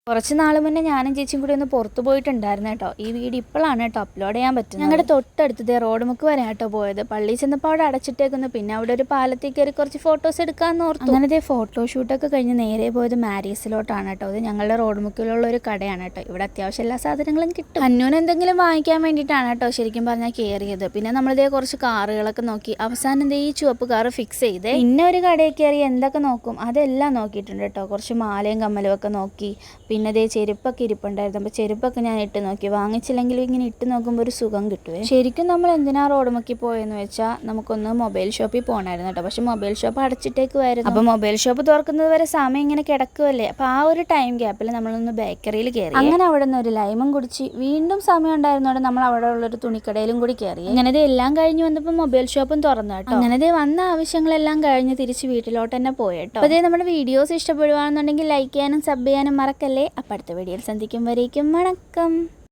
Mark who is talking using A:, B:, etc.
A: കുറച്ച് നാൾ മുന്നേ ഞാനും ചേച്ചിയും കൂടി ഒന്ന് പുറത്ത് പോയിട്ടുണ്ടായിരുന്നു കേട്ടോ. ഈ വീഡിയോ ഇപ്പോഴാണ് കേട്ടോ അപ്ലോഡ് ചെയ്യാൻ പറ്റുന്നത്. ഞങ്ങളുടെ തൊട്ടടുത്തതേ റോഡ് മുക്ക് വരെ കേട്ടോ പോയത്. പള്ളിയിൽ ചെന്നപ്പോൾ അവിടെ അടച്ചിട്ടേക്കുന്നു. പിന്നെ അവിടെ ഒരു പാലത്തിൽ കയറി കുറച്ച് ഫോട്ടോസ് എടുക്കാമെന്ന് ഓർത്തു. അങ്ങനത്തെ ഫോട്ടോഷൂട്ടൊക്കെ കഴിഞ്ഞ് നേരെ പോയത് മാരീസിലോട്ടാണ് കേട്ടോ. ഇത് ഞങ്ങളുടെ റോഡ് മുക്കിലുള്ള ഒരു കടയാണ് കേട്ടോ. ഇവിടെ അത്യാവശ്യം എല്ലാ സാധനങ്ങളും കിട്ടും. അന്നൂന് എന്തെങ്കിലും വാങ്ങിക്കാൻ വേണ്ടിയിട്ടാണ് കേട്ടോ ശരിക്കും പറഞ്ഞാൽ കയറിയത്. പിന്നെ നമ്മളിതേ കുറച്ച് കാറുകളൊക്കെ നോക്കി. അവസാനം എന്തേ ഈ ചുവപ്പ് കാറ് ഫിക്സ് ചെയ്തേ. പിന്നെ ഒരു കടയിൽ കയറി എന്തൊക്കെ നോക്കും അതെല്ലാം നോക്കിയിട്ടുണ്ട് കേട്ടോ. കുറച്ച് മാലയും കമ്മലും ഒക്കെ നോക്കി. പിന്നെ അതേ ചെരുപ്പൊക്കെ ഇരിപ്പുണ്ടായിരുന്നു. അപ്പോൾ ചെരുപ്പൊക്കെ ഞാൻ ഇട്ട് നോക്കി. വാങ്ങിച്ചില്ലെങ്കിലും ഇങ്ങനെ ഇട്ട് നോക്കുമ്പോൾ ഒരു സുഖം കിട്ടുവേ. ശരിക്കും നമ്മൾ എന്തിനാ റോഡ് മുക്കി പോയെന്ന് വെച്ചാൽ നമുക്കൊന്ന് മൊബൈൽ ഷോപ്പിൽ പോകണമായിരുന്നു കേട്ടോ. പക്ഷെ മൊബൈൽ ഷോപ്പ് അടച്ചിട്ടേക്കുമായിരുന്നു. അപ്പോൾ മൊബൈൽ ഷോപ്പ് തുറക്കുന്നത് വരെ സമയം ഇങ്ങനെ കിടക്കുമല്ലേ. അപ്പോൾ ആ ഒരു ടൈം ഗ്യാപ്പിൽ നമ്മളൊന്ന് ബേക്കറിയിൽ കയറി. അങ്ങനെ അവിടെ നിന്ന് ഒരു ലൈമും കുടിച്ച് വീണ്ടും സമയം ഉണ്ടായിരുന്നോടെ നമ്മൾ അവിടെ ഉള്ളൊരു തുണിക്കടയിലും കൂടി കയറി. അങ്ങനെ എല്ലാം കഴിഞ്ഞ് വന്നപ്പോൾ മൊബൈൽ ഷോപ്പും തുറന്നു കേട്ടോ. അങ്ങനെ വന്ന ആവശ്യങ്ങളെല്ലാം കഴിഞ്ഞ് തിരിച്ച് വീട്ടിലോട്ട് തന്നെ പോയി കേട്ടോ. അപ്പോൾ നമ്മുടെ വീഡിയോസ് ഇഷ്ടപ്പെടുകയാണെന്നുണ്ടെങ്കിൽ ലൈക്ക് ചെയ്യാനും സബ് ചെയ്യാനും മറക്കല്ലേ. അപ്പോൾ അടുത്ത വീഡിയോയിൽ സന്ധിക്കും വരേക്കും വണക്കം.